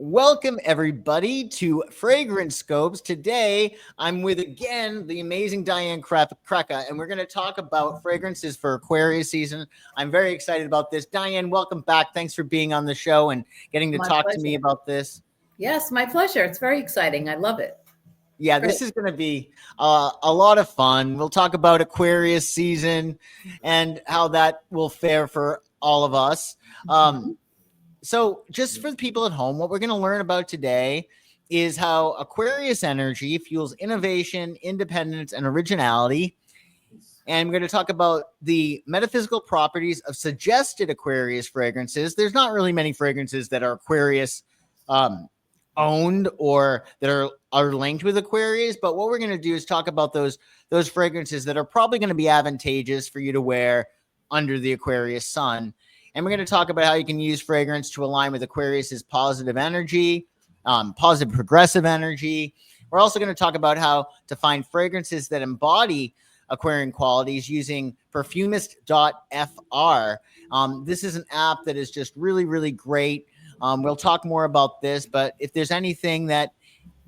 Welcome, everybody, to FragranceScopes. Today, I'm with, again, the amazing Diane Crecca, and we're going to talk about fragrances for Aquarius season. I'm very excited about this. Diane, welcome back. Thanks for being on the show and getting to talk to me about this. Yes, my pleasure. It's very exciting. I love it. Yeah, this is going to be a lot of fun. We'll talk about Aquarius season and how that will fare for all of us. So just for the people at home, what we're going to learn about today is how Aquarius energy fuels innovation, independence, and originality. And we're going to talk about the metaphysical properties of suggested Aquarius fragrances. There's not really many fragrances that are Aquarius owned or that are linked with Aquarius. But what we're going to do is talk about those fragrances that are probably going to be advantageous for you to wear under the Aquarius sun. And we're going to talk about how you can use fragrance to align with Aquarius's positive energy, positive progressive energy. We're also going to talk about how to find fragrances that embody Aquarian qualities using perfumist.fr. This is an app that is just really, really great. We'll talk more about this, but if there's anything that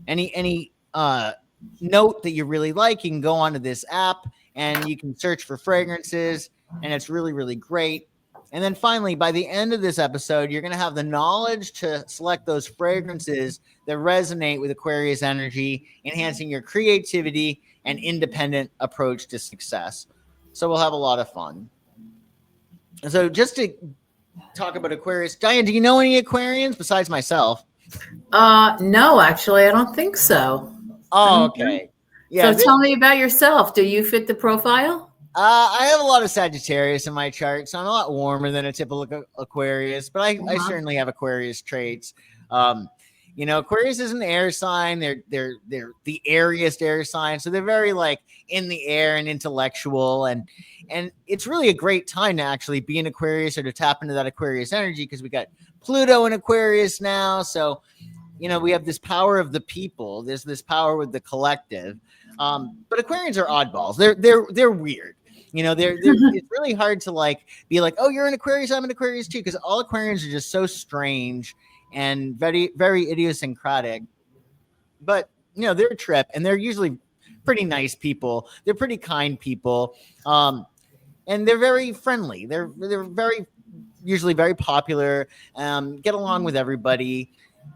any note that you really like, you can go onto this app and you can search for fragrances, and it's really, really great. And then finally, by the end of this episode, you're going to have the knowledge to select those fragrances that resonate with Aquarius energy, enhancing your creativity and independent approach to success. So we'll have a lot of fun. So just to talk about Aquarius, Diane, do you know any Aquarians besides myself? No, actually, I don't think so. Oh, okay. Yeah. So tell me about yourself. Do you fit the profile? I have a lot of Sagittarius in my chart, so I'm a lot warmer than a typical Aquarius, but I certainly have Aquarius traits. Aquarius is an air sign. They're the airiest air sign, so they're very like in the air and intellectual, and it's really a great time to actually be in Aquarius or to tap into that Aquarius energy because we got Pluto in Aquarius now. So, we have this power of the people. There's this power with the collective. But Aquarians are oddballs. They're weird. It's really hard to be like, oh, you're an Aquarius, I'm an Aquarius too, because all Aquarians are just so strange and very, very idiosyncratic. But they're a trip, and they're usually pretty nice people. They're pretty kind people, and they're very friendly. They're usually very popular. Get along with everybody,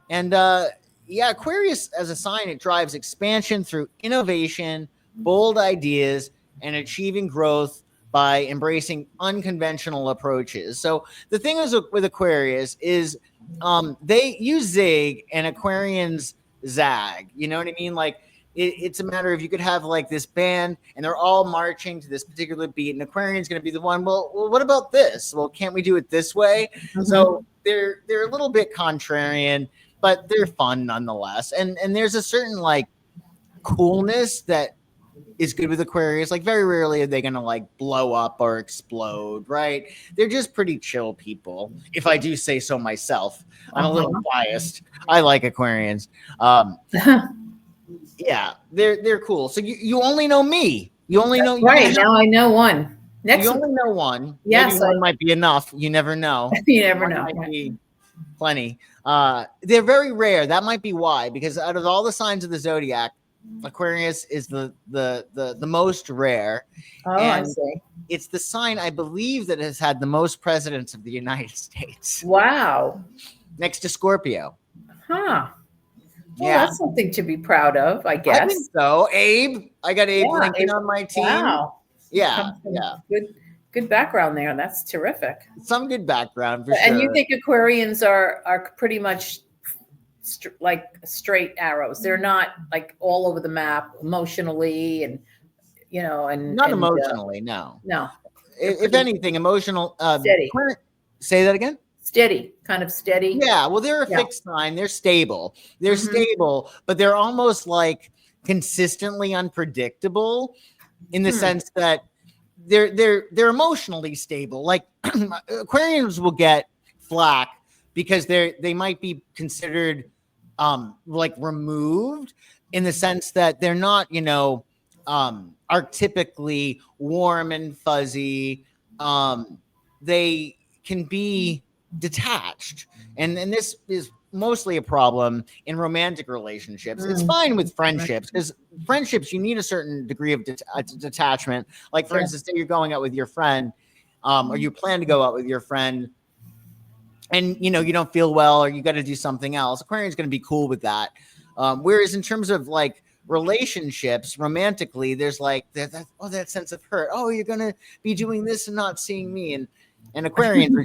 and Aquarius as a sign, it drives expansion through innovation, bold ideas, and achieving growth by embracing unconventional approaches. So the thing is with Aquarius is they use zig and Aquarians zag. You know what I mean? Like it's a matter of you could have like this band and they're all marching to this particular beat, and Aquarian's going to be the one. Well, what about this? Well, can't we do it this way? Mm-hmm. So they're a little bit contrarian, but they're fun nonetheless. And there's a certain like coolness that is good with Aquarius. Like very rarely are they going to like blow up or explode, right? They're just pretty chill people, if I do say so myself. I'm a little biased. I like Aquarians. Yeah, they're cool. So you only know me. You only know right now. I know one. You only know one. Yes, maybe one might be enough. You never know. You never know. Might be plenty. They're very rare. That might be why, because out of all the signs of the zodiac, Aquarius is the most rare. Oh, and I see. It's the sign, I believe, that has had the most presidents of the United States. Wow. Next to Scorpio. Huh. Well, yeah, that's something to be proud of, I guess. I think so. Abe. I got Abe Lincoln on my team. Wow. Yeah. Good background there. That's terrific. Some good background for sure. And you think Aquarians are pretty much like straight arrows. They're not like all over the map emotionally and not emotionally. No. If anything, emotional. Steady. Say that again. Steady, kind of steady. Yeah. Well, they're a fixed sign. They're stable. They're stable, but they're almost like consistently unpredictable in the sense that they're emotionally stable. Like Aquarians will get flack because they might be considered like removed in the sense that they're not, archetypically warm and fuzzy. They can be detached, and this is mostly a problem in romantic relationships. It's fine with friendships, because friendships, you need a certain degree of detachment. Like, for instance, say you're going out with your friend, or you plan to go out with your friend, and you don't feel well, or you got to do something else. Aquarian's going to be cool with that. Whereas in terms of like relationships, romantically, there's like that sense of hurt. Oh, you're going to be doing this and not seeing me, and Aquarians are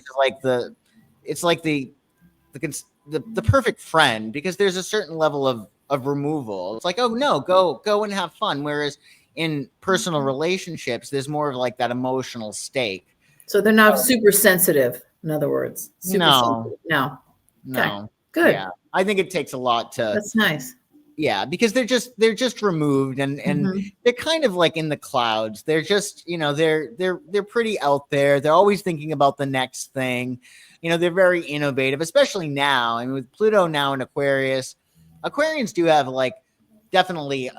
just like the perfect friend, because there's a certain level of removal. It's like, oh no, go and have fun. Whereas in personal relationships, there's more of like that emotional stake. So they're not super sensitive, in other words. No. Okay. No. Good. Yeah. I think it takes a lot to. That's nice. Yeah, because they're just removed, and they're kind of like in the clouds. They're just, they're pretty out there. They're always thinking about the next thing. They're very innovative, especially now. I mean, with Pluto now in Aquarius, Aquarians do have like definitely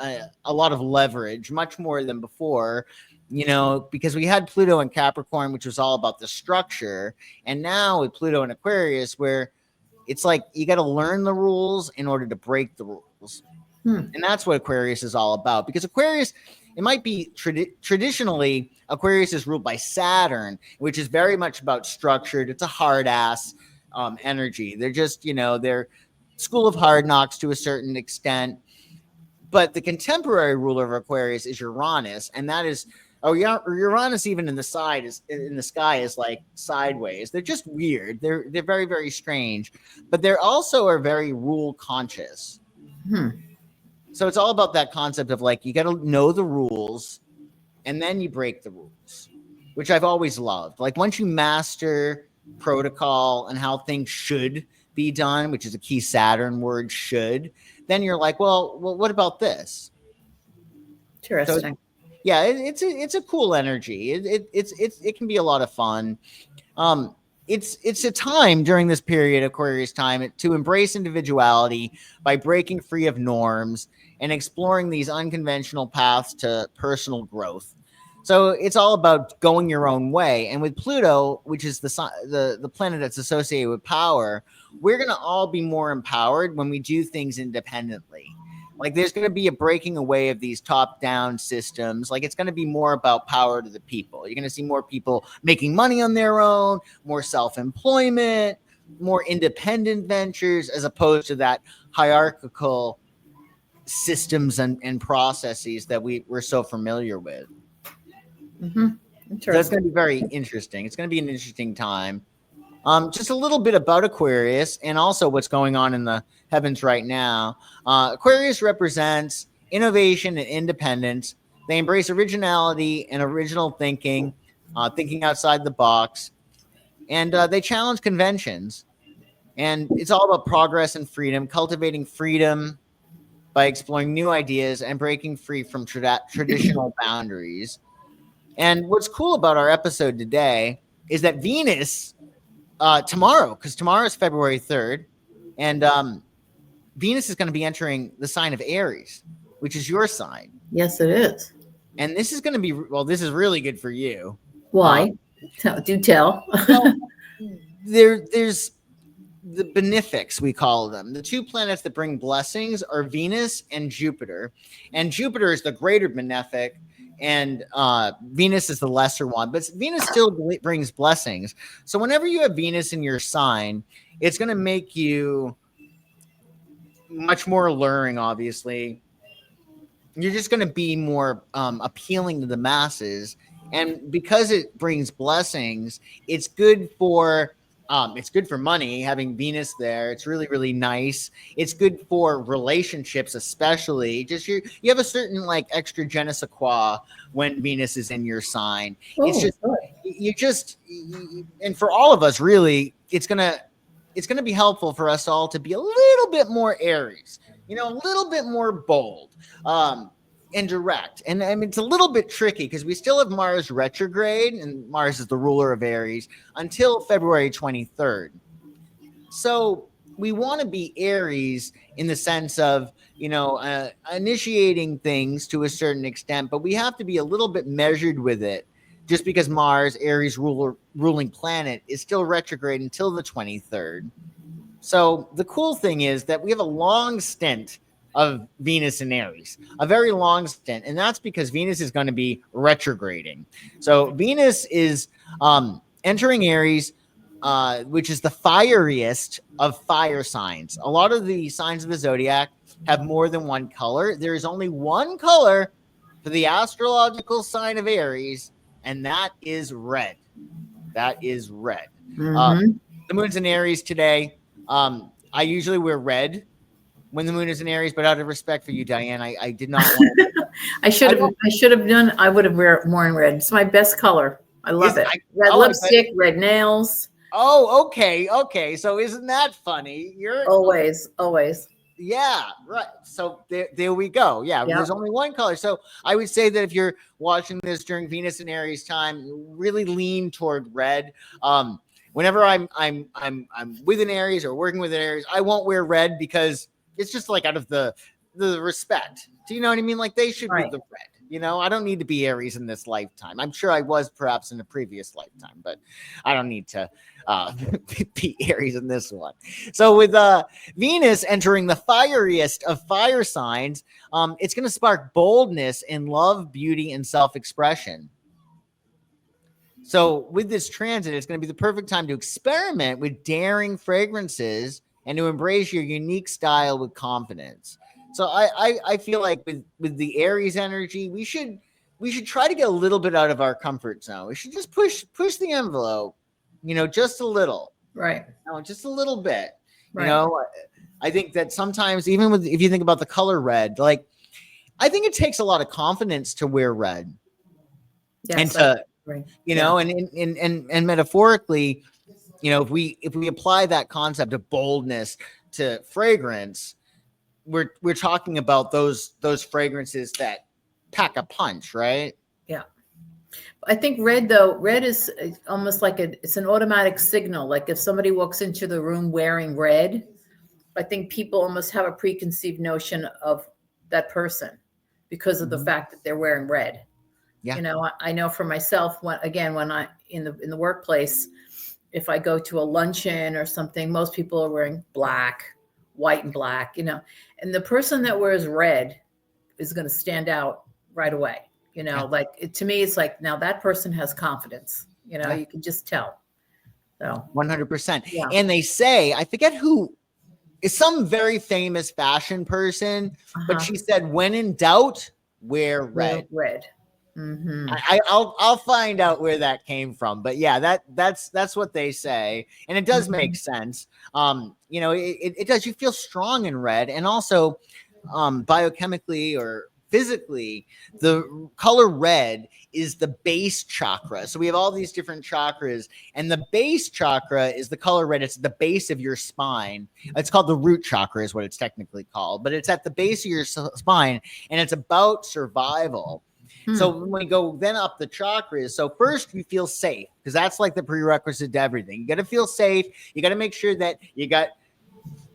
a lot of leverage, much more than before. Because we had Pluto in Capricorn, which was all about the structure, and now with Pluto in Aquarius, where it's like you got to learn the rules in order to break the rules. And that's what Aquarius is all about. Because Aquarius, it might be traditionally, Aquarius is ruled by Saturn, which is very much about structured. It's a hard ass energy. They're just, they're school of hard knocks to a certain extent. But the contemporary ruler of Aquarius is Uranus, and that is, Uranus even in the sky is like sideways. They're just weird. They're very, very strange, but they're also are very rule conscious. So it's all about that concept of like, you got to know the rules and then you break the rules, which I've always loved. Like, once you master protocol and how things should be done, which is a key Saturn word, should, then you're like, well, what about this? Interesting. So, yeah, it's a cool energy. It can be a lot of fun. It's a time during this period, Aquarius time, to embrace individuality by breaking free of norms and exploring these unconventional paths to personal growth. So it's all about going your own way. And with Pluto, which is the planet that's associated with power, we're going to all be more empowered when we do things independently. Like, there's going to be a breaking away of these top-down systems. Like, it's going to be more about power to the people. You're going to see more people making money on their own, more self-employment, more independent ventures, as opposed to that hierarchical systems and processes that we're so familiar with. So it's going to be very interesting. It's going to be an interesting time. Just a little bit about Aquarius and also what's going on in the heavens right now. Aquarius represents innovation and independence. They embrace originality and original thinking, thinking outside the box, and they challenge conventions. And it's all about progress and freedom, cultivating freedom by exploring new ideas and breaking free from traditional boundaries. And what's cool about our episode today is that Venus, tomorrow, because tomorrow is February 3rd, and Venus is going to be entering the sign of Aries, which is your sign. Yes, it is. And this is going to be, this is really good for you. Why? Do tell. Well, there's the benefics, we call them. The two planets that bring blessings are Venus and Jupiter. And Jupiter is the greater benefic, and Venus is the lesser one. But Venus still brings blessings. So whenever you have Venus in your sign, it's going to make you much more alluring, obviously. You're just going to be more appealing to the masses. And because it brings blessings, it's good for money, having Venus there. It's really, really nice. It's good for relationships, especially. Just you have a certain like extra je ne sais quoi when Venus is in your sign. It's just and for all of us, really, it's gonna be helpful for us all to be a little bit more Aries, a little bit more bold. And direct. And I mean, it's a little bit tricky because we still have Mars retrograde, and Mars is the ruler of Aries until February 23rd. So we want to be Aries in the sense of, initiating things to a certain extent, but we have to be a little bit measured with it just because Mars, Aries ruling planet, is still retrograde until the 23rd. So the cool thing is that we have a long stint of Venus in Aries, a very long stint. And that's because Venus is going to be retrograding. So Venus is entering Aries, which is the fieriest of fire signs. A lot of the signs of the zodiac have more than one color. There is only one color for the astrological sign of Aries, and that is red. That is red. The moon's in Aries today. I usually wear red when the moon is in Aries, but out of respect for you, Diane, I did not want to. I would have worn red. It's my best color. I love it. Red lipstick, red nails. Oh, okay. So isn't that funny? You're always. Yeah, right. So there we go. Yeah, there's only one color. So I would say that if you're watching this during Venus and Aries time, really lean toward red. Whenever I'm with an Aries or working with an Aries, I won't wear red because it's just like out of the respect. Do you know what I mean? Like they should be the red. You know, I don't need to be Aries in this lifetime. I'm sure I was perhaps in a previous lifetime, but I don't need to be Aries in this one. So with Venus entering the fieriest of fire signs, it's going to spark boldness in love, beauty, and self-expression. So with this transit, it's going to be the perfect time to experiment with daring fragrances and to embrace your unique style with confidence. So I feel like with the Aries energy, we should try to get a little bit out of our comfort zone. We should just push the envelope, you know, just a little. Right. You know, just a little bit. Right. You know, I think that sometimes even if you think about the color red, like I think it takes a lot of confidence to wear red. Yes, and to you know, and metaphorically, you know, if we apply that concept of boldness to fragrance, we're talking about those fragrances that pack a punch, right? Yeah. I think red is almost like it's an automatic signal. Like if somebody walks into the room wearing red, I think people almost have a preconceived notion of that person because of the fact that they're wearing red. Yeah. You know, I know for myself when I in the workplace, if I go to a luncheon or something, most people are wearing black, white and black, you know, and the person that wears red is going to stand out right away. You know, like to me, it's like, now that person has confidence, you know, you can just tell. So 100%. Yeah. And they say, I forget who is, some very famous fashion person, but she said, when in doubt, wear red. Red. I'll find out where that came from, but yeah, that's what they say, and it does make sense. You know, it does. You feel strong in red, and also biochemically or physically, the color red is the base chakra. So we have all these different chakras, and the base chakra is the color red. It's the base of your spine. It's called the root chakra is what it's technically called, but it's at the base of your spine, and it's about survival. So when we go then up the chakras, so first you feel safe, because that's like the prerequisite to everything. You got to feel safe. You got to make sure that you got,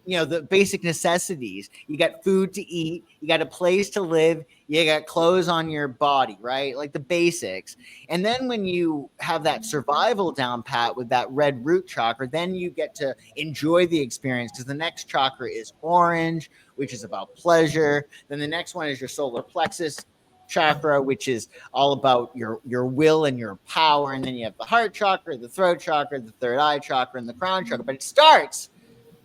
you know, the basic necessities. You got food to eat. You got a place to live. You got clothes on your body, right? Like the basics. And then when you have that survival down pat with that red root chakra, then you get to enjoy the experience, because the next chakra is orange, which is about pleasure. Then the next one is your solar plexus chakra, which is all about your will and your power. And then you have the heart chakra, the throat chakra, the third eye chakra, and the crown chakra. But it starts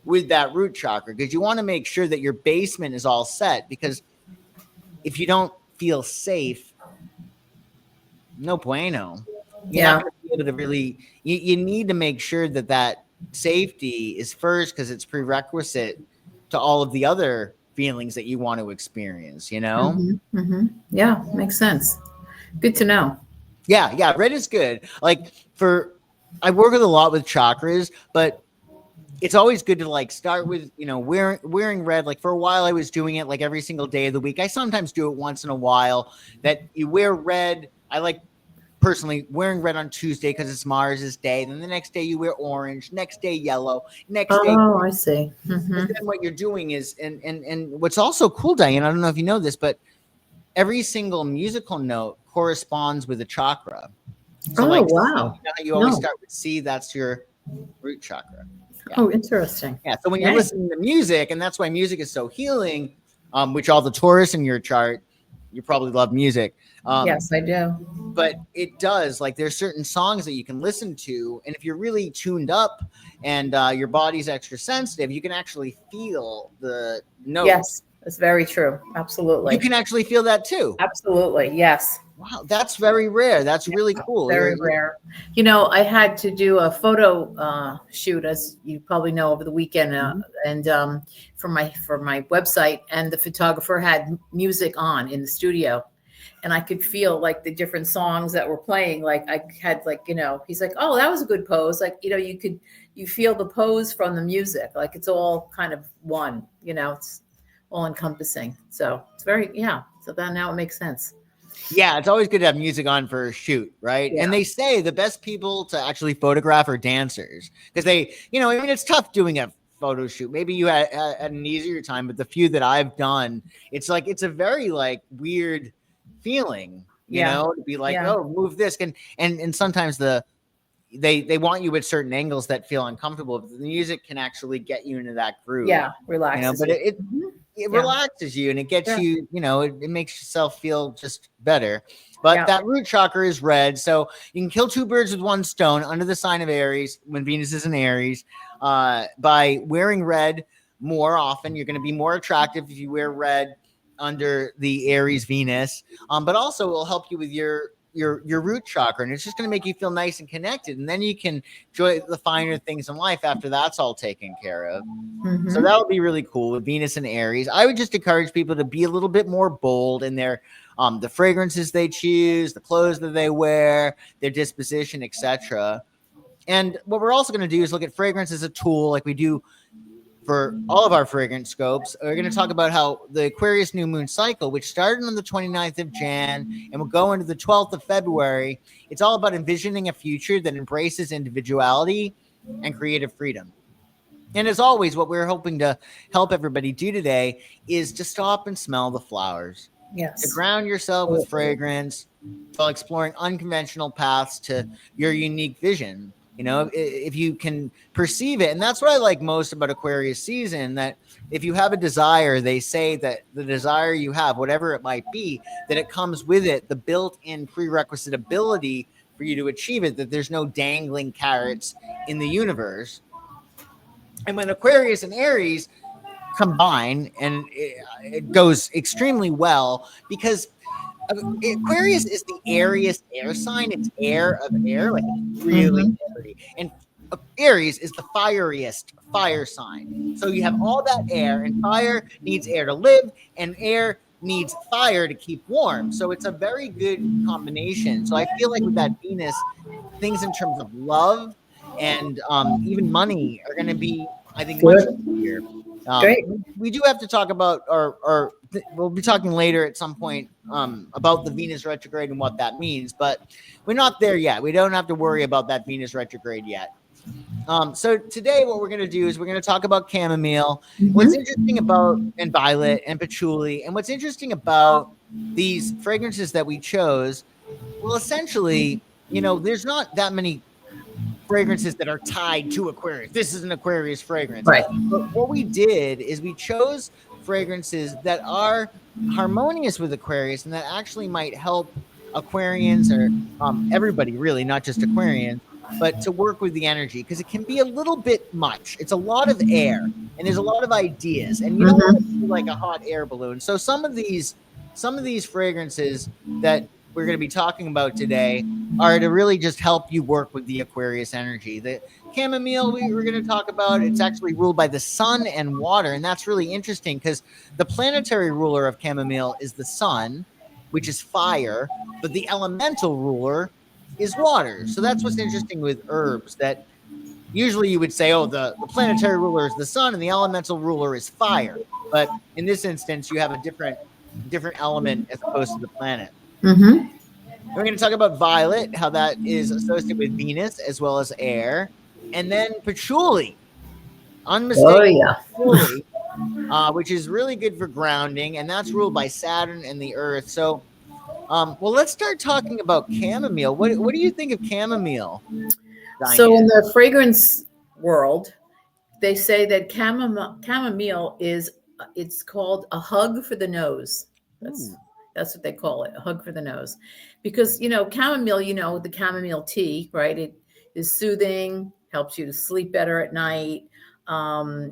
with that root chakra, because you want to make sure that your basement is all set, because if you don't feel safe, no bueno. You're not going to be able to really, you need to make sure that safety is first, because it's prerequisite to all of the other feelings that you want to experience, you know? Yeah, makes sense. Good to know. Yeah, red is good. Like I work with a lot with chakras, but it's always good to like start with, you know, wearing red. Like for a while I was doing it like every single day of the week. I sometimes do it once in a while, that you wear red. I like personally wearing red on Tuesday because it's Mars's day. Then the next day you wear orange, next day yellow, next day. Oh, I see. And then what you're doing is, and what's also cool, Diane, I don't know if you know this, but every single musical note corresponds with a chakra. So wow. You know how you always start with C, that's your root chakra. Yeah. Oh, interesting. Yeah. So when you're listening to music, and that's why music is so healing, which all the Taurus in your chart, you probably love music. Yes, I do. But it does, like, there's certain songs that you can listen to, and if you're really tuned up and your body's extra sensitive, you can actually feel the notes. Yes, it's very true. Absolutely. You can actually feel that too. Absolutely. Yes. Wow, that's very rare. That's really cool. Very rare. You know, I had to do a photo shoot, as you probably know, over the weekend, and for my website, and the photographer had music on in the studio, and I could feel like the different songs that were playing. Like I had, like, you know, he's like, "Oh, that was a good pose." Like, you know, you feel the pose from the music. Like it's all kind of one. You know, it's all encompassing. So it's very, yeah. So that now it makes sense. Yeah, it's always good to have music on for a shoot, right? Yeah. And they say the best people to actually photograph are dancers, because they, you know, I mean, it's tough doing a photo shoot. Maybe you had an easier time, but the few that I've done, it's like, it's a very like weird feeling, you know, to be like, oh, move this. And sometimes they want you at certain angles that feel uncomfortable, but the music can actually get you into that groove. Yeah, relaxes. You know, but it relaxes you, and it gets you, you know, it makes yourself feel just better. But that root chakra is red, so you can kill two birds with one stone under the sign of Aries when Venus is in Aries. By wearing red more often, you're going to be more attractive if you wear red under the Aries Venus. But also it will help you with your root chakra, and it's just going to make you feel nice and connected, and then you can enjoy the finer things in life after that's all taken care of. So that would be really cool with Venus and Aries. I would just encourage people to be a little bit more bold in their the fragrances they choose, the clothes that they wear, their disposition, etc. And what we're also going to do is look at fragrance as a tool, like we do for all of our fragrance scopes. We're going to talk about how the Aquarius new moon cycle, which started on the 29th of Jan and will go into the 12th of February, it's all about envisioning a future that embraces individuality and creative freedom. And as always, what we're hoping to help everybody do today is to stop and smell the flowers. Yes. To ground yourself with fragrance while exploring unconventional paths to your unique vision. You know, if you can perceive it. And that's what I like most about Aquarius season, that if you have a desire, they say that the desire you have, whatever it might be, that it comes with it, the built-in prerequisite ability for you to achieve it, that there's no dangling carrots in the universe. And when Aquarius and Aries combine, and it goes extremely well, because Aquarius is the airiest air sign. It's air of air, like really airy. And Aries is the fieriest fire sign. So you have all that air, and fire needs air to live, and air needs fire to keep warm. So it's a very good combination. So I feel like with that Venus, things in terms of love and even money are going to be, I think, much easier. Great. We do have to talk about, or we'll be talking later at some point about the Venus retrograde and what that means, but we're not there yet. We don't have to worry about that Venus retrograde yet. So today what we're going to do is we're going to talk about chamomile, what's interesting about, and violet and patchouli, and what's interesting about these fragrances that we chose. Well, essentially, you know, there's not that many fragrances that are tied to Aquarius. This is an Aquarius fragrance. Right. But what we did is we chose fragrances that are harmonious with Aquarius and that actually might help Aquarians, or everybody really, not just Aquarians, but to work with the energy, because it can be a little bit much. It's a lot of air, and there's a lot of ideas, and you don't want to be like a hot air balloon. So some of these fragrances that we're going to be talking about today are to really just help you work with the Aquarius energy. The chamomile we're going to talk about, it's actually ruled by the sun and water, and that's really interesting because the planetary ruler of chamomile is the sun, which is fire, but the elemental ruler is water. So that's what's interesting with herbs, that usually you would say, oh, the planetary ruler is the sun and the elemental ruler is fire. But in this instance, you have a different element as opposed to the planet. We're going to talk about violet, how that is associated with Venus as well as air. And then patchouli, unmistakable patchouli, which is really good for grounding. And that's ruled by Saturn and the Earth. So, well, let's start talking about chamomile. What do you think of chamomile, Diane? So in the fragrance world, they say that chamomile is, it's called a hug for the nose. That's what they call it, a hug for the nose. Because, chamomile, the chamomile tea, right? It is soothing, helps you to sleep better at night.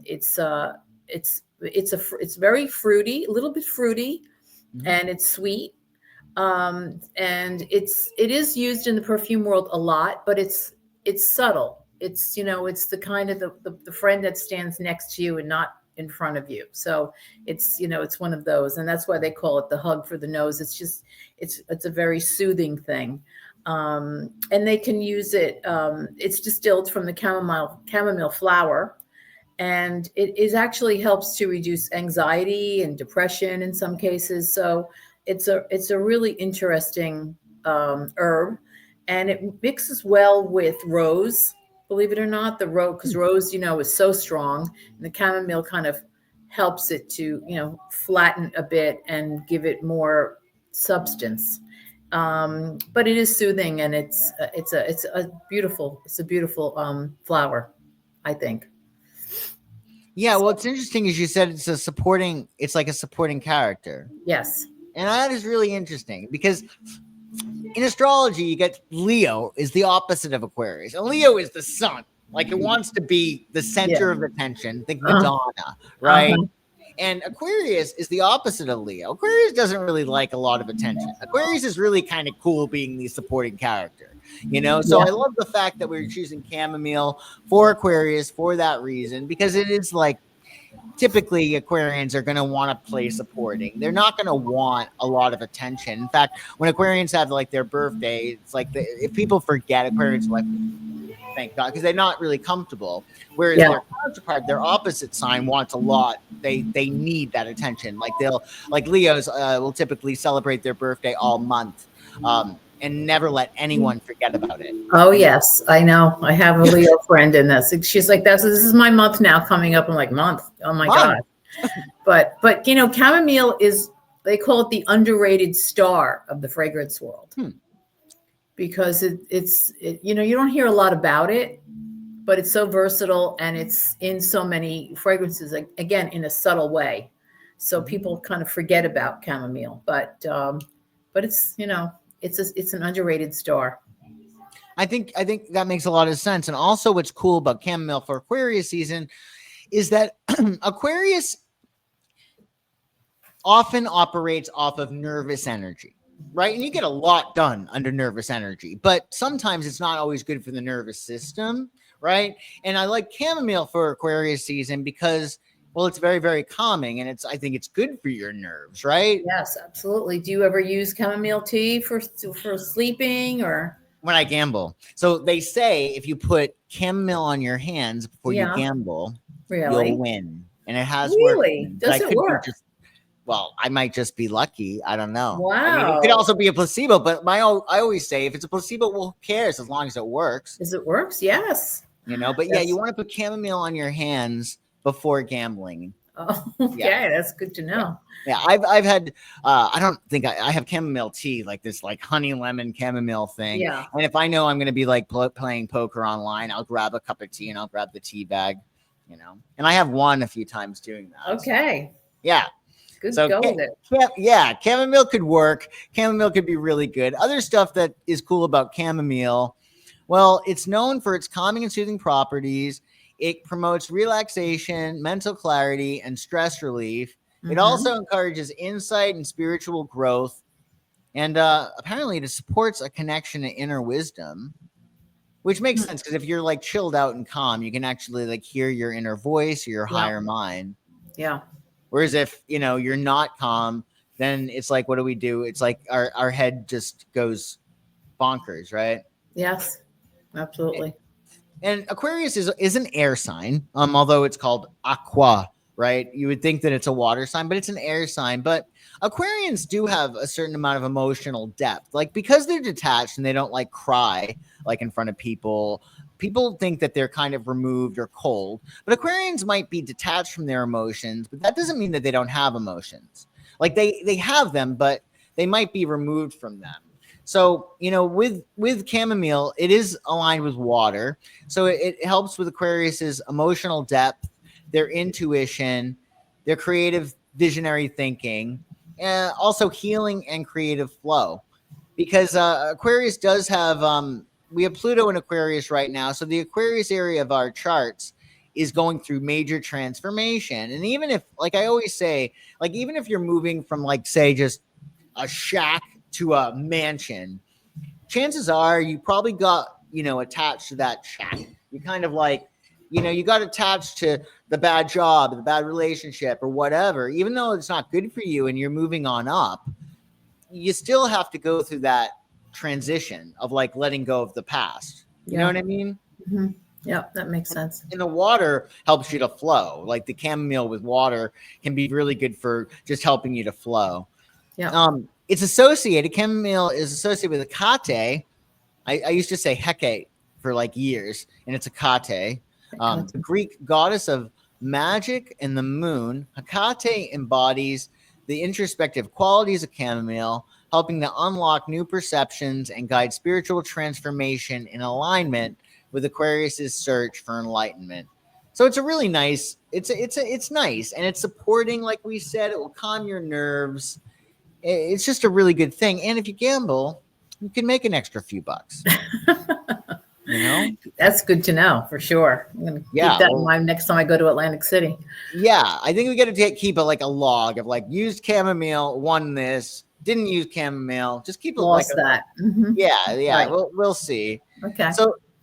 It's very fruity, a little bit fruity, and it's sweet. And it is used in the perfume world a lot, but it's subtle. It's, it's the kind of the friend that stands next to you and not in front of you. So it's, it's one of those, and that's why they call it the hug for the nose. It's just, it's a very soothing thing. And they can use it. It's distilled from the chamomile flower, and it actually helps to reduce anxiety and depression in some cases. So it's a really interesting herb, and it mixes well with rose. Believe it or not, the rose, because rose, is so strong, and the chamomile kind of helps it to, flatten a bit and give it more substance. But it is soothing, and it's a beautiful flower, I think. Yeah, well, what's interesting is you said it's like a supporting character. Yes. And that is really interesting because in astrology, you get Leo is the opposite of Aquarius. And Leo is the sun. Like, it wants to be the center of attention. Think Madonna, right? And Aquarius is the opposite of Leo. Aquarius doesn't really like a lot of attention. Aquarius is really kind of cool being the supporting character, So I love the fact that we're choosing chamomile for Aquarius for that reason, because it is like, typically Aquarians are going to want to play supporting. They're not going to want a lot of attention. In fact, when Aquarians have like their birthday, it's like if people forget, Aquarians are like, thank God, because they're not really comfortable. Whereas their counterpart, their opposite sign, wants a lot. They need that attention. Like Leos will typically celebrate their birthday all month. And never let anyone forget about it. Oh, yes, I know. I have a Leo friend in this. She's like, this is my month now coming up. I'm like, month? Oh, my God. But chamomile is, they call it the underrated star of the fragrance world. Because it's you don't hear a lot about it, but it's so versatile, and it's in so many fragrances, again, in a subtle way. So people kind of forget about chamomile, but it's, it's an underrated star. I think that makes a lot of sense. And also, what's cool about chamomile for Aquarius season is that Aquarius often operates off of nervous energy, right? And you get a lot done under nervous energy, but sometimes it's not always good for the nervous system, right? And I like chamomile for Aquarius season because, well, it's very, very calming, and I think it's good for your nerves, right? Yes, absolutely. Do you ever use chamomile tea for sleeping, or? When I gamble. So they say if you put chamomile on your hands before you gamble, you'll win. And it has really? Does it work? Well, I might just be lucky. I don't know. Wow. I mean, it could also be a placebo, but I always say if it's a placebo, well, who cares as long as it works? As it works, yes. But yeah, you want to put chamomile on your hands before gambling. Oh, okay, that's good to know. Yeah, I've had I don't think I have chamomile tea, like this like honey lemon chamomile thing. Yeah. And if I know I'm going to be like playing poker online, I'll grab a cup of tea and I'll grab the tea bag, And I have won a few times doing that. Okay. Yeah. Good go with it. Yeah, chamomile could work. Chamomile could be really good. Other stuff that is cool about chamomile, well, it's known for its calming and soothing properties. It promotes relaxation, mental clarity, and stress relief. It also encourages insight and spiritual growth. And apparently it supports a connection to inner wisdom, which makes sense because if you're like chilled out and calm, you can actually like hear your inner voice or your higher mind. Yeah. Whereas if, you're not calm, then it's like, what do we do? It's like our head just goes bonkers, right? Yes, absolutely. And Aquarius is an air sign, although it's called aqua, right? You would think that it's a water sign, but it's an air sign. But Aquarians do have a certain amount of emotional depth, like because they're detached and they don't like cry like in front of people. People think that they're kind of removed or cold, but Aquarians might be detached from their emotions, but that doesn't mean that they don't have emotions. Like they have them, but they might be removed from them. So, with chamomile, it is aligned with water. So it helps with Aquarius's emotional depth, their intuition, their creative visionary thinking, and also healing and creative flow. Because Aquarius does have, we have Pluto in Aquarius right now. So the Aquarius area of our charts is going through major transformation. And even if, like I always say, like even if you're moving from, like, say, just a shack to a mansion, chances are you probably got, attached to that shack. You kind of like, you got attached to the bad job, the bad relationship, or whatever. Even though it's not good for you and you're moving on up, you still have to go through that transition of, like, letting go of the past. You know what I mean? Mm-hmm. Yeah, that makes sense. And the water helps you to flow. Like the chamomile with water can be really good for just helping you to flow. Yeah. It's associated, chamomile is associated with Hecate. I used to say Hecate for like years, and it's Hecate. The Greek goddess of magic and the moon. Hecate embodies the introspective qualities of chamomile, helping to unlock new perceptions and guide spiritual transformation in alignment with Aquarius's search for enlightenment. So it's a really nice, it's nice, and it's supporting, like we said, it will calm your nerves. It's just a really good thing. And if you gamble, you can make an extra few bucks. That's good to know for sure. I'm gonna keep that in mind next time I go to Atlantic City. Yeah, I think we got to keep a log of like used chamomile, won this, didn't use chamomile. Just keep it Lost that. Mm-hmm. Yeah. Right. We'll see. Okay.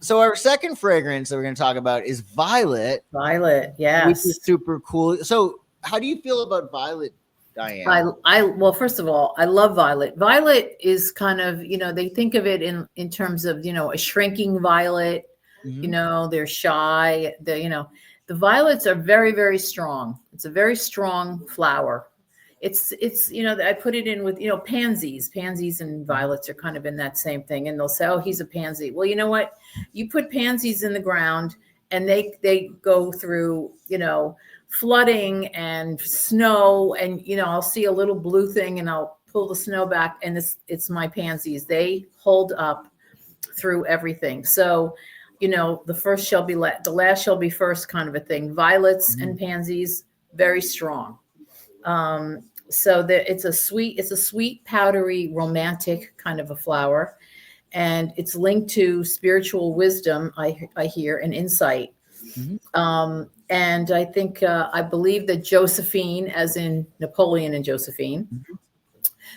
So our second fragrance that we're going to talk about is Violet. Violet, yes, which is super cool. So how do you feel about Violet, Diane? Well, first of all, I love Violet. Violet is kind of, they think of it in terms of, a shrinking violet. Mm-hmm. They're shy. The violets are very, very strong. It's a very strong flower. It's I put it in with, pansies and violets are kind of in that same thing. And they'll say, oh, he's a pansy. Well, you know what? You put pansies in the ground and they go through, flooding and snow, and I'll see a little blue thing and I'll pull the snow back, and it's my pansies. They hold up through everything. So the first shall be the last shall be first, kind of a thing. Violets and pansies, very strong. So it's a sweet, powdery, romantic kind of a flower, and it's linked to spiritual wisdom, I hear, and insight. And I think, I believe that Josephine, as in Napoleon and Josephine,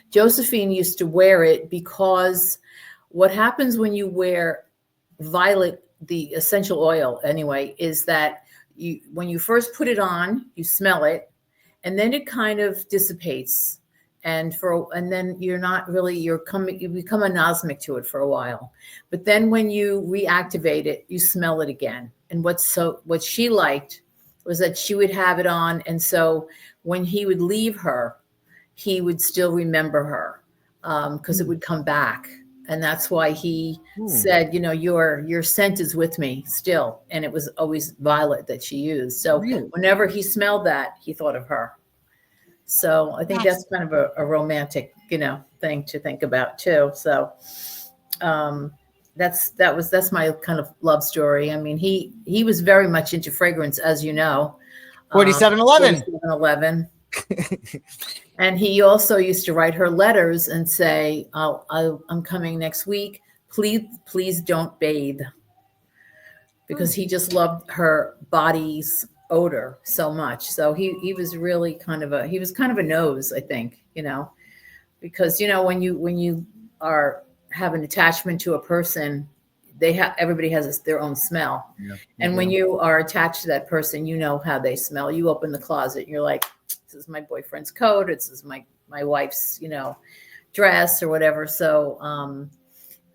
Josephine used to wear it because what happens when you wear violet, the essential oil anyway, is that when you first put it on, you smell it, and then it kind of dissipates. And then you're not really, you become anosmic to it for a while. But then when you reactivate it, you smell it again. And what she liked was that she would have it on. And so when he would leave her, he would still remember her, because it would come back. And that's why he said, your scent is with me still. And it was always violet that she used. So whenever he smelled that, he thought of her. So I think that's kind of a romantic, thing to think about too. So that's my kind of love story. I mean, he was very much into fragrance, as you know. 4711. 4711. And he also used to write her letters and say, I'm coming next week. Please don't bathe. Because he just loved her body's odor so much. So he was really kind of a nose, I think, because, when you have an attachment to a person, everybody has their own smell. Yeah. And when you are attached to that person, how they smell. You open the closet and you're like, this is my boyfriend's coat. This is my wife's, dress or whatever. So,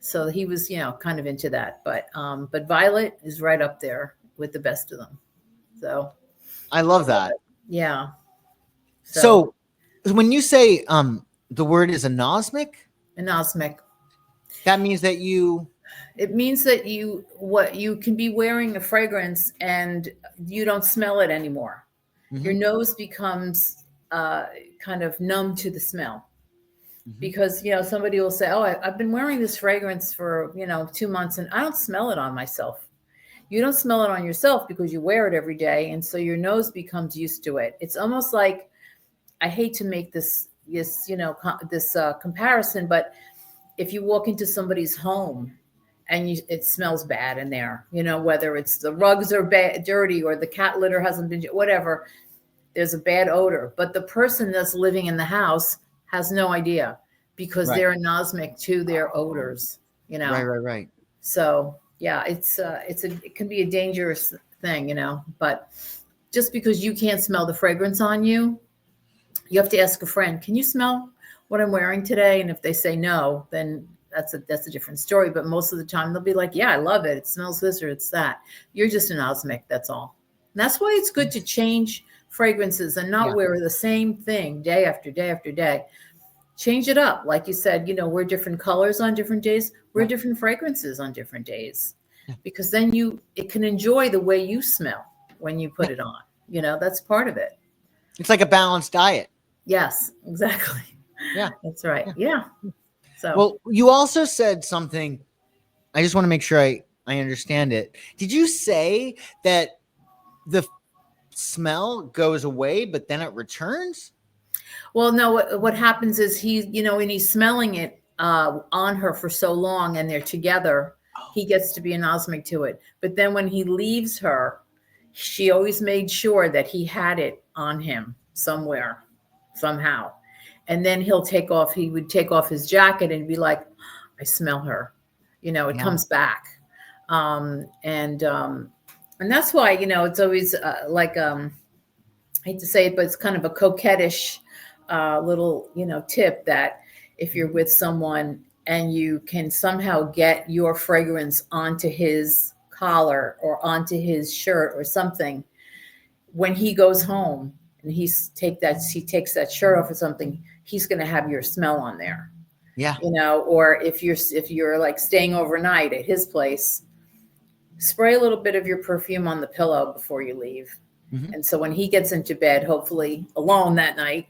so he was, kind of into that, but Violet is right up there with the best of them. So I love that. Yeah. So when you say, the word is anosmic, that means that it means that you can be wearing a fragrance and you don't smell it anymore. Your nose becomes kind of numb to the smell. because, somebody will say, oh, I've been wearing this fragrance for, 2 months and I don't smell it on myself. You don't smell it on yourself because you wear it every day. And so your nose becomes used to it. It's almost like, I hate to make this comparison, but if you walk into somebody's home and it smells bad in there, whether it's the rugs are dirty or the cat litter hasn't been, whatever, there's a bad odor. But the person that's living in the house has no idea because they're anosmic to their odors, Right. So yeah, it can be a dangerous thing, but just because you can't smell the fragrance on you, you have to ask a friend, can you smell what I'm wearing today? And if they say no, then that's a different story. But most of the time they'll be like, yeah, I love it. It smells this or it's that. You're just anosmic. That's all. And that's why it's good to change fragrances and not wear the same thing day after day after day. Change it up. Like you said, wear different colors on different days, wear different fragrances on different days, because then it can enjoy the way you smell when you put it on. That's part of it. It's like a balanced diet. Yes, exactly. Yeah. That's right. Yeah. So, well, you also said something. I just want to make sure I understand it. Did you say that the smell goes away, but then it returns? Well, no, what happens is when he's smelling it on her for so long and they're together, he gets to be anosmic to it. But then when he leaves her, she always made sure that he had it on him somewhere, somehow. And then he would take off his jacket and be like, I smell her, it comes back. And that's why, it's always I hate to say it, but it's kind of a coquettish little, tip that if you're with someone and you can somehow get your fragrance onto his collar or onto his shirt or something, when he goes home and he takes that shirt off or something, he's going to have your smell on there. Yeah. Or if you're like staying overnight at his place, spray a little bit of your perfume on the pillow before you leave. Mm-hmm. And so when he gets into bed, hopefully alone that night,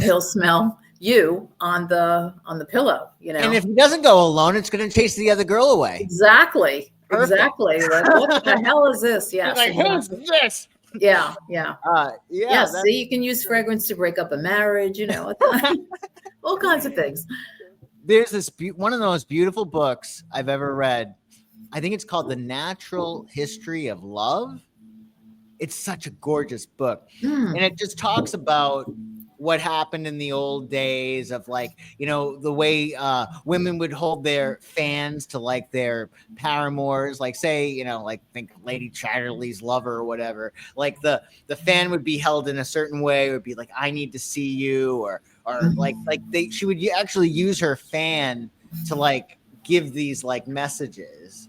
he'll smell you on the pillow, And if he doesn't go alone, it's going to chase the other girl away. Exactly. Perfect. Exactly. Like, what the hell is this? Yes. Like, who's this? Yeah. Yeah. See, you can use fragrance to break up a marriage, all kinds of things. There's this one of the most beautiful books I've ever read. I think it's called The Natural History of Love. It's such a gorgeous book. And it just talks about what happened in the old days of the way women would hold their fans to their paramours, think Lady Chatterley's lover or whatever. The fan would be held in a certain way. It would be like, I need to see you, or she would actually use her fan to give these messages.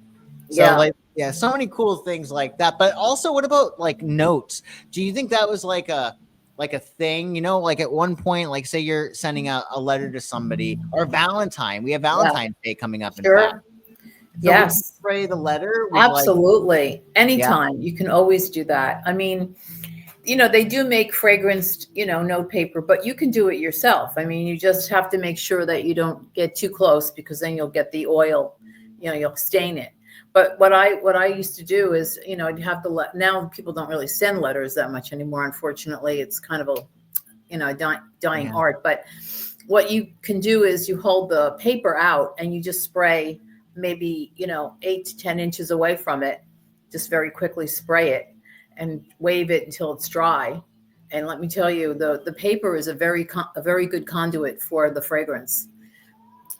So so many cool things like that. But also, what about notes? Do you think that was a thing, at one point, say you're sending out a letter to somebody, or Valentine. We have Valentine's Day coming up. Sure. In fact. So yes. Spray the letter. Absolutely. Anytime. You can always do that. I mean, they do make fragranced, note paper, but you can do it yourself. I mean, you just have to make sure that you don't get too close, because then you'll get the oil, you'll stain it. But what I used to do is, I'd have to now people don't really send letters that much anymore. Unfortunately, it's kind of a, dying art. But what you can do is you hold the paper out and you just spray maybe, 8 to 10 inches away from it. Just very quickly spray it and wave it until it's dry. And let me tell you, the paper is a very good conduit for the fragrance.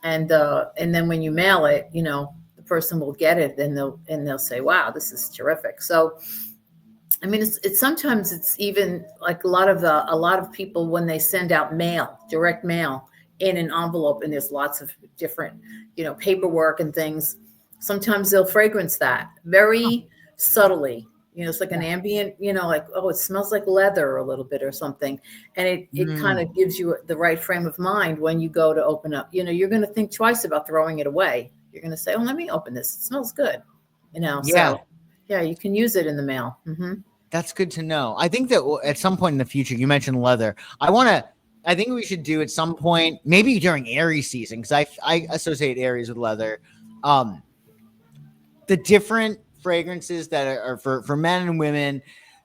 And then when you mail it, person will get it and they'll say, wow, this is terrific. So I mean, it's sometimes it's even like a lot of people, when they send out direct mail in an envelope, and there's lots of different paperwork and things, sometimes they'll fragrance that very subtly. It's like an ambient, it smells like leather a little bit or something. And it kind of gives you the right frame of mind when you go to open up. You're going to think twice about throwing it away. You're going to say, oh, let me open this. It smells good. So you can use it in the mail. Mm-hmm. That's good to know. I think that at some point in the future, you mentioned leather. I want to I think we should do at some point, maybe during Aries season, because I associate Aries with leather. The different fragrances that are for men and women.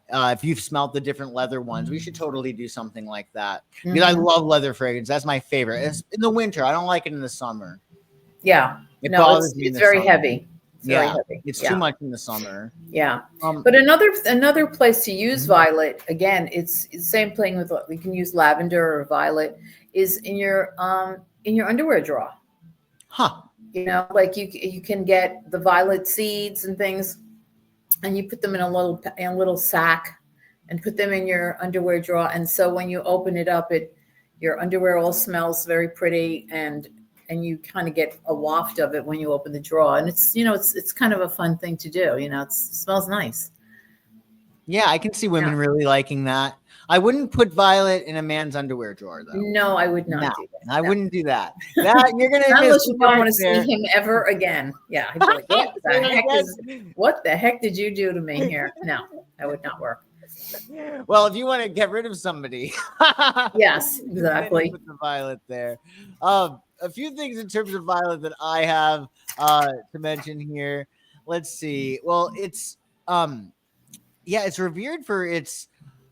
If you've smelled the different leather ones, we should totally do something like that. Because I love leather fragrance. That's my favorite. It's in the winter. I don't like it in the summer. Yeah. It No, bothers me in it's the very summer. heavy. It's very heavy. It's too much in the summer. Yeah. But another place to use violet, again, it's the same thing with, we can use lavender or violet, is in your underwear drawer. Huh. You know, like you can get the violet seeds and things, and you put them in a little sack and put them in your underwear drawer. And so when you open it up, your underwear all smells very pretty, and you kind of get a waft of it when you open the drawer. And it's, it's kind of a fun thing to do. It smells nice. Yeah, I can see women really liking that. I wouldn't put violet in a man's underwear drawer, though. No, I would not do that. I wouldn't do that. That you're gonna unless you don't want to see him ever again. Yeah, I'd be like, what the heck did you do to me here? No, that would not work. Well, if you want to get rid of somebody, yes, exactly. Put the violet there. A few things in terms of violet that I have to mention here. Let's see. Well, it's it's revered for its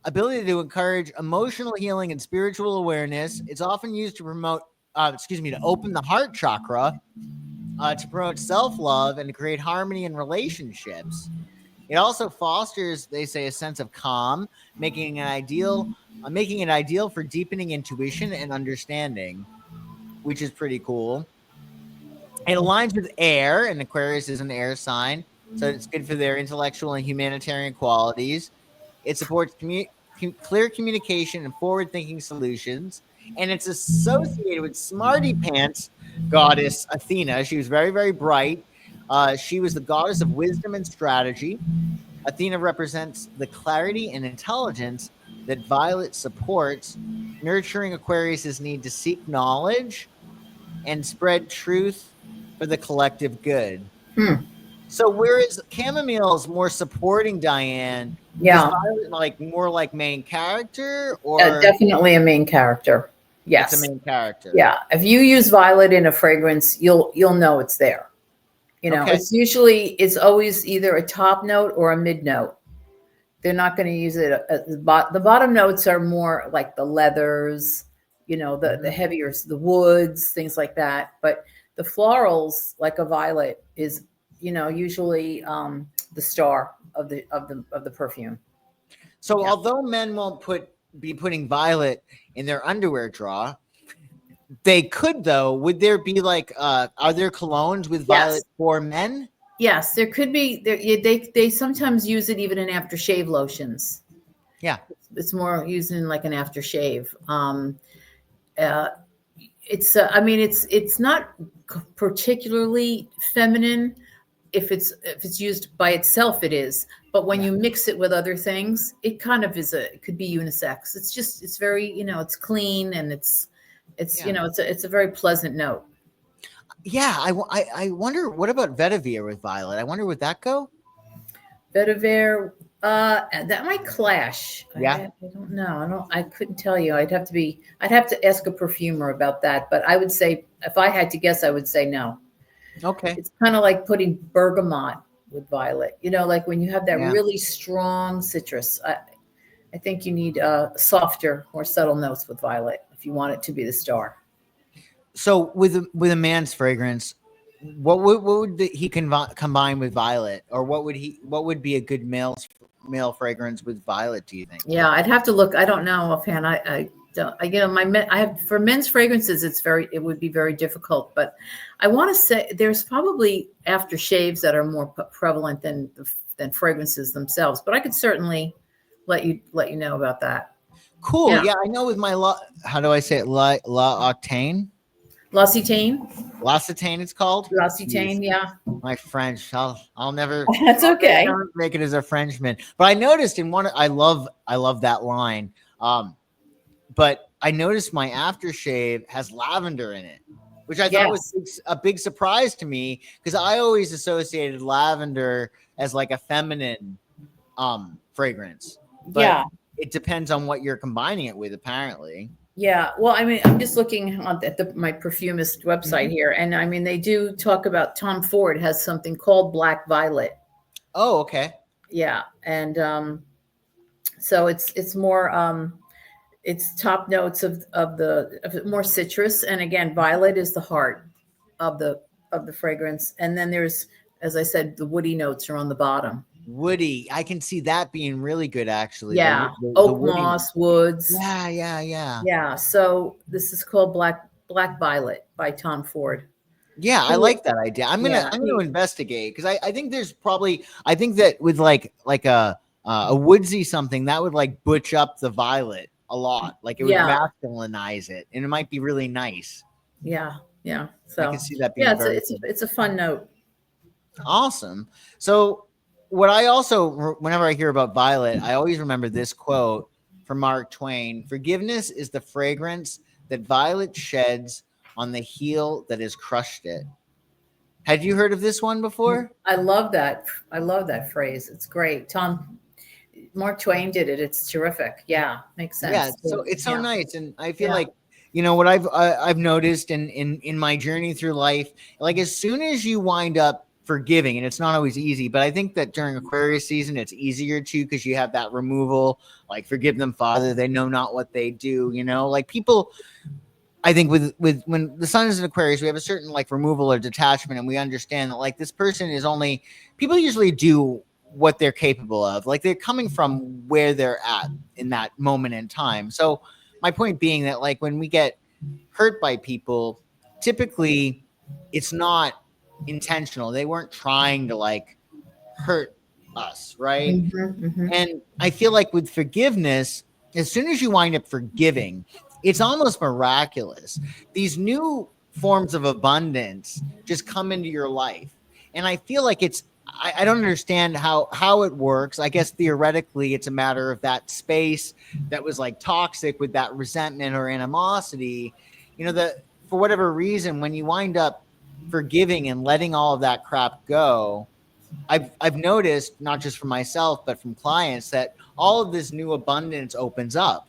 ability to encourage emotional healing and spiritual awareness. It's often used to promote, to open the heart chakra, to promote self-love and to create harmony in relationships. It also fosters, they say, a sense of calm, making it ideal for deepening intuition and understanding, which is pretty cool. It aligns with air, and Aquarius is an air sign, so it's good for their intellectual and humanitarian qualities. It supports clear communication and forward-thinking solutions, and it's associated with smarty pants goddess Athena. She was very, very bright. She was the goddess of wisdom and strategy. Athena represents the clarity and intelligence that violet supports, nurturing Aquarius's need to seek knowledge and spread truth for the collective good. So whereas chamomile is more supporting Diane, is violet more like main character, or definitely a main character? Yes, it's a main character. Yeah, if you use violet in a fragrance, you'll know it's there. It's always either a top note or a mid note. They're not going to use it at the bottom notes are more like the leathers, the heavier, the woods, things like that. But the florals, like a violet, is usually the star of the perfume. So although men won't be putting violet in their underwear drawer, they could, though. Would there be are there colognes with violet for men? Yes, there could be. They sometimes use it even in aftershave lotions. Yeah, it's more used in like an aftershave. It's not particularly feminine. If it's used by itself, it is. But when you mix it with other things, it kind of it could be unisex. It's very, it's clean, and it's a very pleasant note. Yeah, I wonder, what about vetiver with violet? I wonder, would that go? Vetiver, that might clash. Yeah, I don't know. I couldn't tell you. I'd have to ask a perfumer about that. But I would say, if I had to guess, I would say no. Okay. It's kind of like putting bergamot with violet. Like when you have that really strong citrus, I think you need softer, more subtle notes with violet if you want it to be the star. So with a man's fragrance, what would he combine with violet, or what would be a good male fragrance with violet, do you think? Yeah, I'd have to look. I don't know offhand. I don't. For men's fragrances, it would be very difficult. But I want to say there's probably aftershaves that are more prevalent than fragrances themselves. But I could certainly let you know about that. Cool. Yeah, I know with my how do I say it? La Octane. L'Occitane, it's called. L'Occitane, yeah. My French, I'll never. That's okay. I'll never make it as a Frenchman, but I noticed in one. I love that line. But I noticed my aftershave has lavender in it, which I thought was a big surprise to me, because I always associated lavender as like a feminine fragrance. But it depends on what you're combining it with, apparently. Yeah. Well, I mean, I'm just looking at my perfumist website here, and I mean, they do talk about Tom Ford has something called Black Violet. Oh, okay. Yeah, and so it's more it's top notes of more citrus, and again, violet is the heart of the fragrance, and then there's, as I said, the woody notes are on the bottom. Woody, I can see that being really good, actually. Yeah, The oak woody. moss woods. Yeah, yeah, yeah. Yeah, so this is called Black Violet by Tom Ford. Yeah, I He- like that idea. Yeah, I'm gonna investigate because I think there's probably I think that with like a woodsy something that would like butch up the violet a lot. Like it would yeah, masculinize it, and it might be really nice. yeah, yeah. I can So see that yeah, being very good. it's a fun note. Awesome. So what I also whenever I hear about violet, I always remember this quote from Mark Twain: "Forgiveness is the fragrance that violet sheds on the heel that has crushed it." Had you heard of this one before? I love that. I love that phrase. It's great. Mark Twain did it. It's terrific. Yeah, makes Yeah, sense. so it's so Yeah, nice, and I feel yeah. like what I've noticed in my journey through life, like as soon as you wind up forgiving, and it's not always easy, but I think that during Aquarius season, it's easier too because you have that removal, like forgive them, Father, they know not what they do. Like people, I think with when the sun is in Aquarius, we have a certain like removal or detachment, and we understand that like this person is only people usually do what they're capable of. Like they're coming from where they're at in that moment in time. So my point being that like when we get hurt by people, typically it's not intentional. They weren't trying to like hurt us, right? Hmm. And I feel like with forgiveness, as soon as you wind up forgiving, it's almost miraculous. These new forms of abundance just come into your life. And I feel like I don't understand how it works. I guess theoretically it's a matter of that space that was like toxic with that resentment or animosity. That for whatever reason, when you wind up forgiving and letting all of that crap go, I've noticed not just from myself but from clients that all of this new abundance opens up,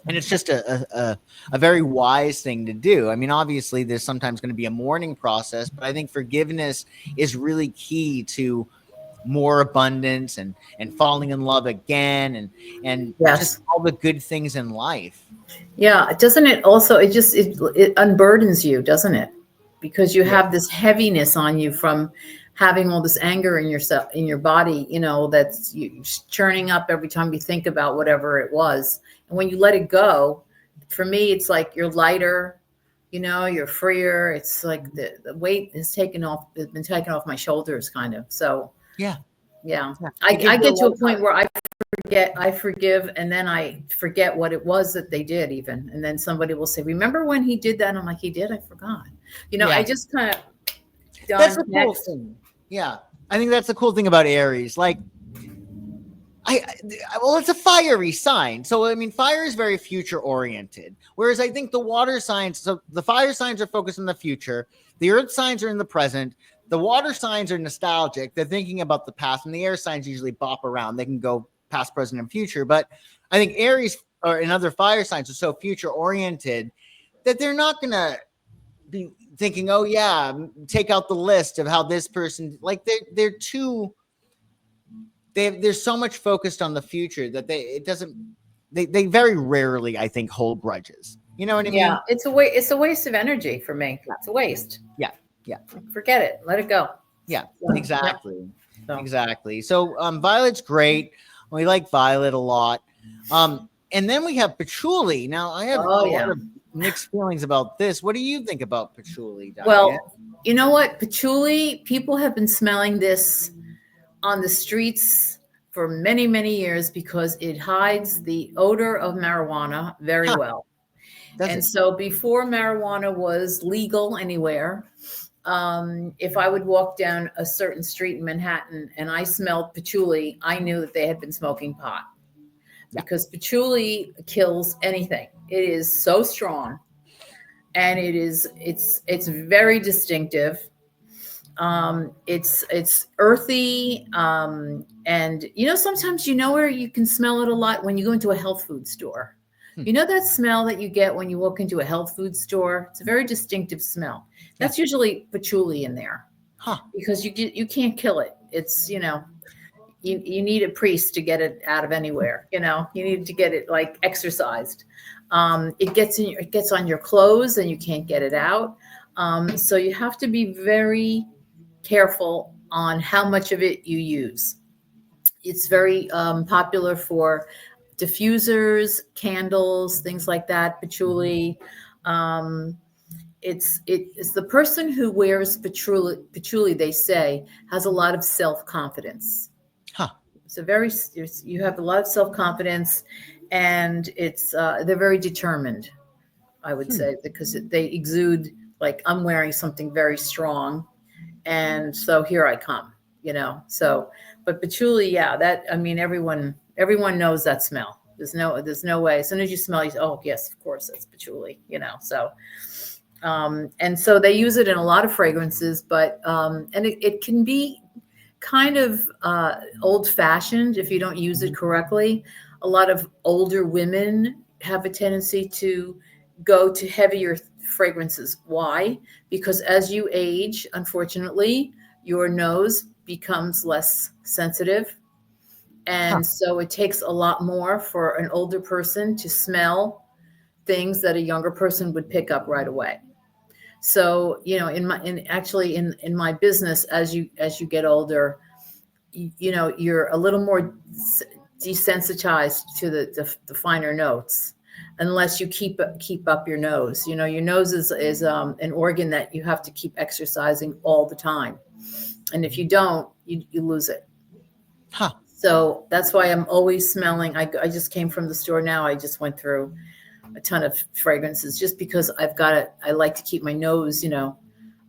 and it's just a very wise thing to do. I mean, obviously there's sometimes going to be a mourning process, but I think forgiveness is really key to more abundance and falling in love again and just Yes. all the good things in life. Yeah. Doesn't it also? It unburdens you, doesn't it? Because you Yeah, have this heaviness on you from having all this anger in yourself, in your body. That's churning up every time you think about whatever it was. And when you let it go, for me, it's like you're lighter. You're freer. It's like the weight is taken off. It's been taken off my shoulders, kind of. So yeah, yeah, yeah. I, It gives I you a get to lot a point where I forgive, and then I forget what it was that they did even. And then somebody will say, remember when he did that? And I'm like, he did? I forgot. I yeah. just kind of That's done the cool next. thing. Yeah, I think that's the cool thing about Aries. Like well, it's a fiery sign. So, I mean, fire is very future oriented. Whereas I think the water signs, so the fire signs are focused on the future. The earth signs are in the present. The water signs are nostalgic. They're thinking about the past, and the air signs usually bop around. They can go past, present, and future. But I think Aries and other fire signs are so future oriented that they're not going to be thinking, oh yeah, take out the list of how this person, like they're too, they're so much focused on the future that they very rarely, I think, hold grudges. You know what I Yeah, mean? it's a waste of energy for me. It's a waste. Yeah, yeah, Forget it. Let it go. yeah, Yeah. exactly. So Exactly. So Violet's great. We like Violet a lot. And then we have Patchouli. Now I have oh a lot yeah. of mixed feelings about this. What do you think about Patchouli, Diane? Well, you know what? Patchouli, people have been smelling this on the streets for many, many years because it hides the odor of marijuana very Huh, well. does And it? so before marijuana was legal anywhere, if I would walk down a certain street in Manhattan and I smelled patchouli, I knew that they had been smoking pot Yeah. because patchouli kills anything. It is so strong, and it's very distinctive. It's earthy, and sometimes where you can smell it a lot when you go into a health food store. You know that smell that you get when you walk into a health food store? It's a very distinctive smell. That's usually patchouli in there. Huh. Because you can't kill it. It's, you need a priest to get it out of anywhere. You need to get it like exorcised. It gets on your clothes and you can't get it out. So you have to be very careful on how much of it you use. It's very popular for diffusers, candles, things like that. Patchouli. It's the person who wears patchouli, they say, has a lot of self-confidence. Huh. You have a lot of self-confidence, and they're very determined, I would say, because they exude like, I'm wearing something very strong, and so here I come, so, but patchouli, everyone knows that smell. There's no way. As soon as you smell, you say, oh yes, of course, that's patchouli, so. And so they use it in a lot of fragrances, but and it can be kind of old-fashioned if you don't use it correctly. A lot of older women have a tendency to go to heavier fragrances. Why? Because as you age, unfortunately, your nose becomes less sensitive. And so it takes a lot more for an older person to smell things that a younger person would pick up right away. So, in my business, as you get older, you're a little more desensitized to the finer notes, unless you keep up your nose. Your nose is an organ that you have to keep exercising all the time. And if you don't, you lose it. Huh. So that's why I'm always smelling. I just came from the store now. I just went through a ton of fragrances just because I like to keep my nose, you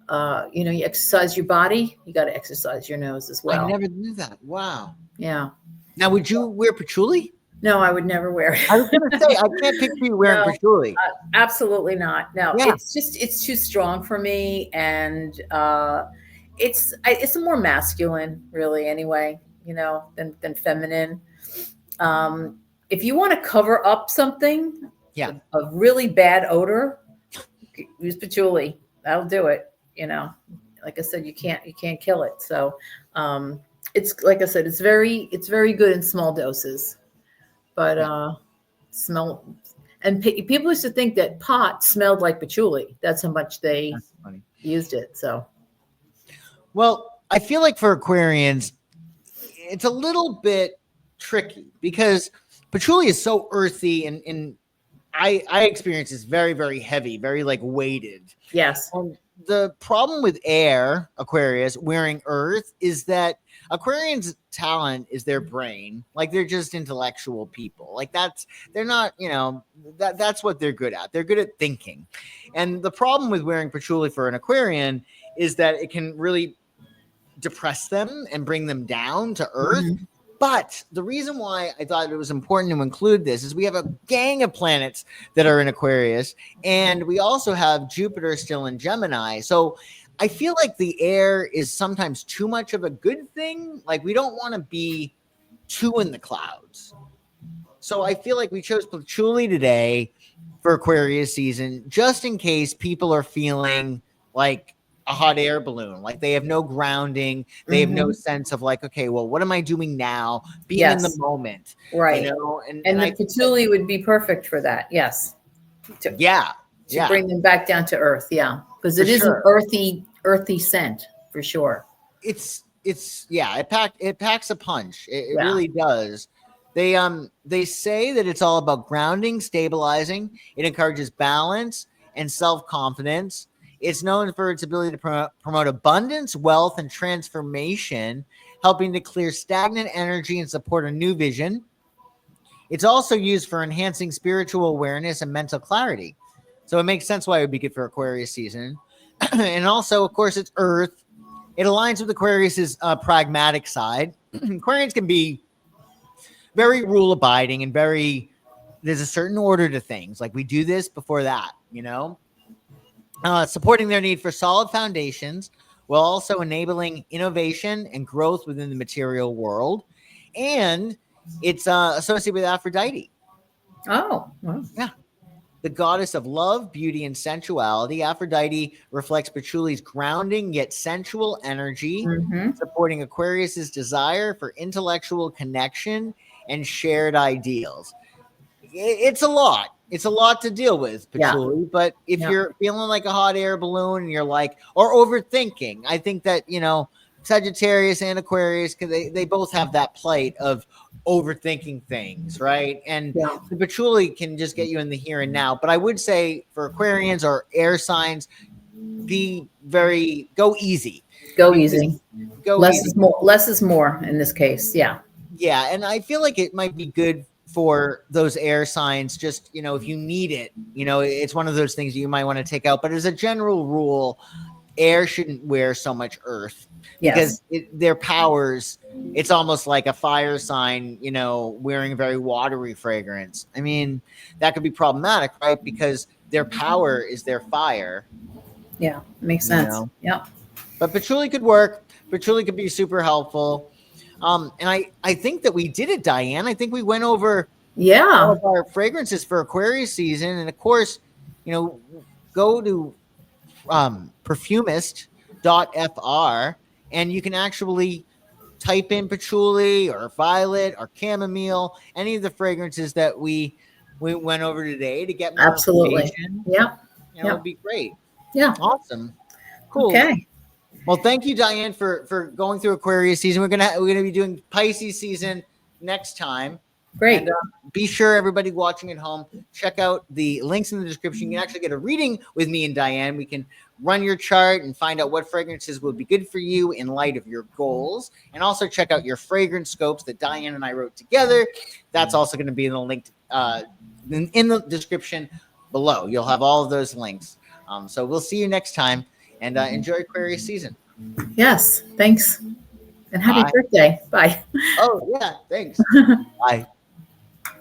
exercise your body, you got to exercise your nose as well. I never knew that. Wow. Yeah. Now, would you wear patchouli? No, I would never wear it. I was going to say, I can't picture you wearing patchouli. Absolutely not. No, Yeah. It's too strong for me. And it's more masculine, really, anyway, than feminine. If you want to cover up something, a really bad odor, use patchouli. That'll do it. Like I said, you can't kill it. So it's, like I said, it's very good in small doses, but smell. And people used to think that pot smelled like patchouli. That's how much they used it. So, well, I feel like for Aquarians, it's a little bit tricky because patchouli is so earthy, and I experience it's very, very heavy, very like weighted. Yes. The problem with air, Aquarius, wearing earth, is that Aquarians' talent is their brain. Like, they're just intellectual people. Like, they're not, that's what they're good at. They're good at thinking. And the problem with wearing patchouli for an Aquarian is that it can really depress them and bring them down to earth. Mm-hmm. But the reason why I thought it was important to include this is we have a gang of planets that are in Aquarius, and we also have Jupiter still in Gemini. So I feel like the air is sometimes too much of a good thing. Like, we don't want to be too in the clouds. So I feel like we chose patchouli today for Aquarius season, just in case people are feeling like a hot air balloon, like they have no grounding, they have no sense of like, okay, well, what am I doing now? Being in the moment, right? And the patchouli would be perfect for that. Yes. To bring them back down to earth. Yeah, because it is an earthy scent for sure. It packs a punch. It really does. They say that it's all about grounding, stabilizing. It encourages balance and self-confidence. It's known for its ability to promote abundance, wealth, and transformation, helping to clear stagnant energy and support a new vision. It's also used for enhancing spiritual awareness and mental clarity. So it makes sense why it would be good for Aquarius season. And also, of course, it's Earth. It aligns with Aquarius's pragmatic side. Aquarians can be very rule-abiding and there's a certain order to things. Like, we do this before that, supporting their need for solid foundations while also enabling innovation and growth within the material world. And it's associated with Aphrodite. Oh, well. Yeah. The goddess of love, beauty, and sensuality, Aphrodite reflects Patchouli's grounding yet sensual energy, supporting Aquarius's desire for intellectual connection and shared ideals. It's a lot. It's a lot to deal with, Patchouli. Yeah. But if Yeah. you're feeling like a hot air balloon and you're like, or overthinking, I think that, you know, Sagittarius and Aquarius, because they both have that plight of overthinking things, right? And Yeah. the Patchouli can just get you in the here and now. But I would say for Aquarians or air signs, go easy. Go easy. Go Less easy. is more. Less is more in this case. Yeah. Yeah, and I feel like it might be good for those air signs, just, you know, if you need it, you know, it's one of those things you might want to take out. But as a general rule, air shouldn't wear so much earth because their powers, it's almost like a fire sign, you know, wearing a very watery fragrance. I mean, that could be problematic, right? Because their power is their fire. Yeah, makes sense. You know? Yeah. But Patchouli could work. Patchouli could be super helpful. And I think that we did it, Diane. I think we went over all of our fragrances for Aquarius season. And of course, you know, go to perfumist.fr and you can actually type in patchouli or violet or chamomile, any of the fragrances that we went over today to get more information. Yeah. You know, it'd be great. Yeah. Awesome. Cool. Okay. Well, thank you, Diane, for going through Aquarius season. We're gonna be doing Pisces season next time. Great. And be sure, everybody watching at home, check out the links in the description. You can actually get a reading with me and Diane. We can run your chart and find out what fragrances will be good for you in light of your goals. And also check out your fragrance scopes that Diane and I wrote together. That's also going to be in the link in the description below. You'll have all of those links. So we'll see you next time. And enjoy Aquarius season. Yes, thanks. And happy birthday. Bye. Oh, yeah, thanks. Bye.